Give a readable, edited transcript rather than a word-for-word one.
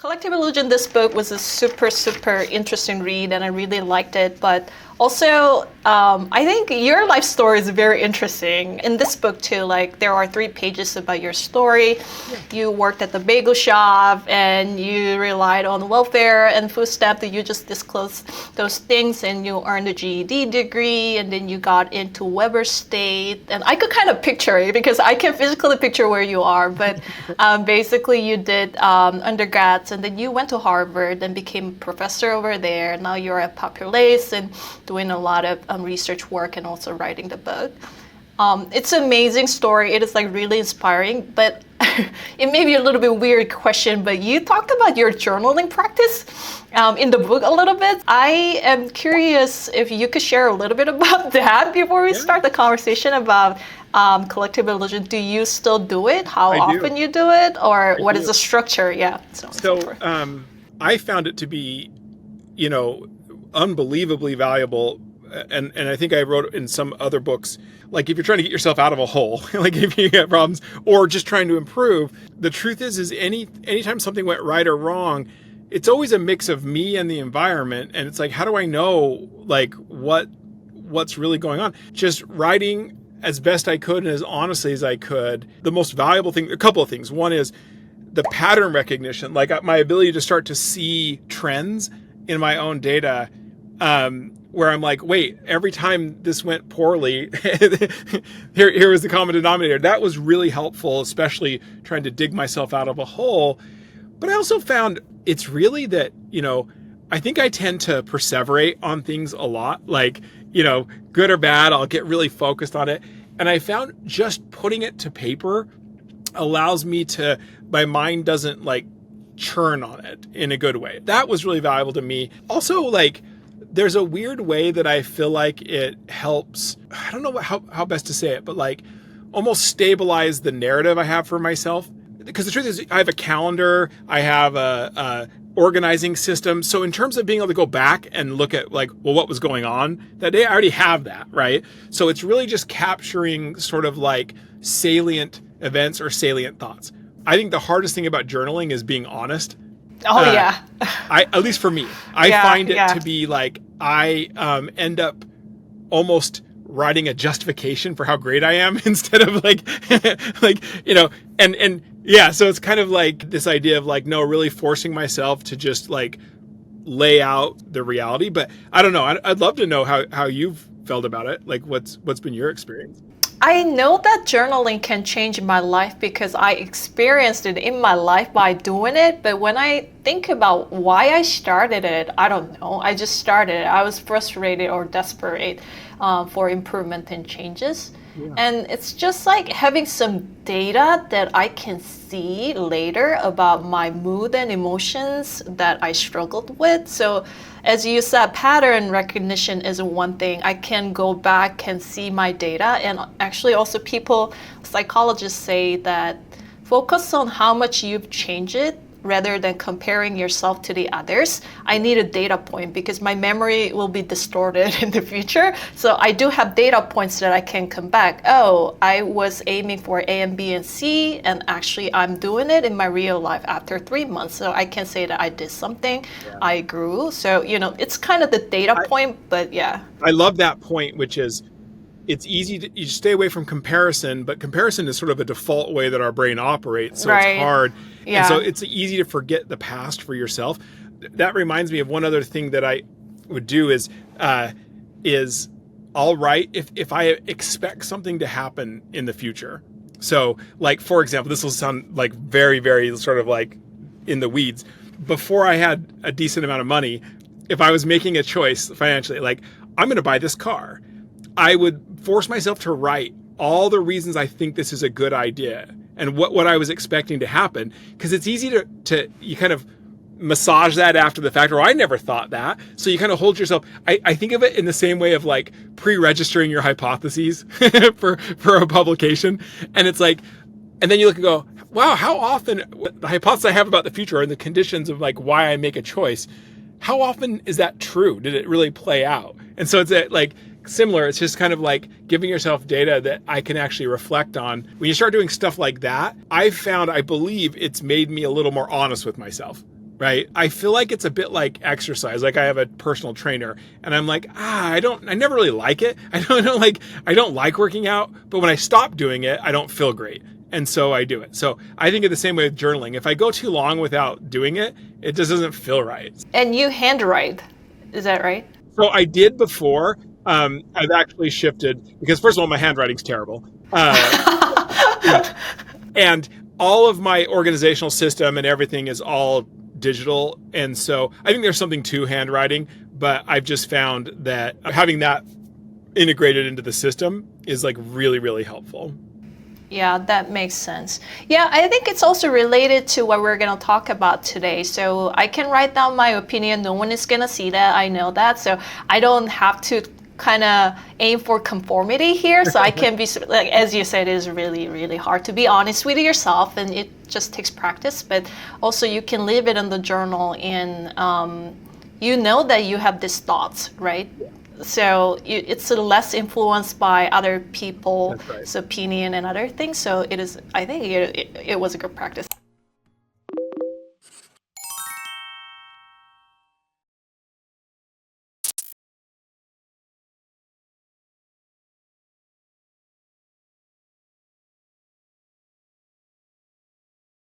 Collective Illusion, this book was a super interesting read and I really liked it. But also, I think your life story is very interesting. In this book too, like there are 3 pages about your story. Yeah. You worked at the bagel shop and you relied on welfare and food stamp that you just disclosed those things and you earned a GED degree and then you got into Weber State. And I could kind of picture it because I can physically picture where you are. But basically you did undergrads and then you went to Harvard and became a professor over there. Now you're at Populace and doing a lot of research work and also writing the book. It's an amazing story. It is like really inspiring, but it may be a little bit weird question, but you talked about your journaling practice in the book a little bit. I am curious if you could share a little bit about that before we start the conversation about collective illusion. Do you still do it? How often you do it? Or what is the structure? Yeah. So I found it to be, unbelievably valuable. And I think I wrote in some other books, like if you're trying to get yourself out of a hole, like if you get problems or just trying to improve, the truth is anytime something went right or wrong, it's always a mix of me and the environment. And it's like, how do I know like what's really going on? Just writing as best I could and as honestly as I could. The most valuable thing, a couple of things. One is the pattern recognition, like my ability to start to see trends in my own data, where I'm like, wait, every time this went poorly, here was the common denominator. That was really helpful, especially trying to dig myself out of a hole. But I also found it's really that, I think I tend to perseverate on things a lot, like, good or bad, I'll get really focused on it. And I found just putting it to paper allows me to, my mind doesn't like churn on it in a good way. That was really valuable to me. Also, like, there's a weird way that I feel like it helps, I don't know how best to say it, but like almost stabilize the narrative I have for myself. Because the truth is I have a calendar, I have a organizing system. So in terms of being able to go back and look at like, well, what was going on that day, I already have that, right? So it's really just capturing sort of like salient events or salient thoughts. I think the hardest thing about journaling is being honest. Oh, yeah. At least for me, I find it to be like, I end up almost writing a justification for how great I am instead of like, and yeah, so it's kind of like this idea of like, no, really forcing myself to just like lay out the reality. But I don't know. I'd love to know how you've felt about it. Like what's been your experience? I know that journaling can change my life because I experienced it in my life by doing it. But when I think about why I started it, I don't know. I just started it. I was frustrated or desperate for improvement and changes. Yeah. And it's just like having some data that I can see later about my mood and emotions that I struggled with. So as you said, pattern recognition is one thing. I can go back and see my data. And actually also psychologists say that focus on how much you've changed it rather than comparing yourself to the others. I need a data point because my memory will be distorted in the future. So I do have data points that I can come back. Oh, I was aiming for A and B and C, and actually I'm doing it in my real life after 3 months. So I can say that I did something, I grew. So, it's kind of the data point, but yeah. I love that point, which is it's easy you stay away from comparison, but comparison is sort of a default way that our brain operates. So It's hard. Yeah. And so it's easy to forget the past for yourself. That reminds me of one other thing that I would do is I'll write if I expect something to happen in the future. So like, for example, this will sound like very, very sort of like in the weeds. Before I had a decent amount of money, if I was making a choice financially, like I'm going to buy this car, I would force myself to write all the reasons I think this is a good idea and what I was expecting to happen. Because it's easy to you kind of massage that after the fact, or I never thought that. So you kind of hold yourself. I think of it in the same way of like pre-registering your hypotheses for a publication. And it's like, and then you look and go, wow, how often the hypothesis I have about the future and the conditions of like why I make a choice, how often is that true? Did it really play out? And so it's like, similar, it's just kind of like giving yourself data that I can actually reflect on. When you start doing stuff like that, I believe it's made me a little more honest with myself. right? I feel like it's a bit like exercise. Like I have a personal trainer and I'm like, I never really like it. I don't like working out, but when I stop doing it, I don't feel great. And so I do it. So I think of the same way with journaling. If I go too long without doing it, it just doesn't feel right. And you handwrite, is that right? So I did before. I've actually shifted because first of all, my handwriting's terrible. And all of my organizational system and everything is all digital. And so I think there's something to handwriting, but I've just found that having that integrated into the system is like really, really helpful. Yeah, that makes sense. Yeah, I think it's also related to what we're going to talk about today. So I can write down my opinion. No one is going to see that. I know that. So I don't have to kind of aim for conformity here. So I can be, like, as you said, it is really, really hard to be honest with yourself, and it just takes practice. But also you can leave it in the journal and you know that you have these thoughts, right? So it's less influenced by other people's opinion and other things. So it is, I think it was a good practice.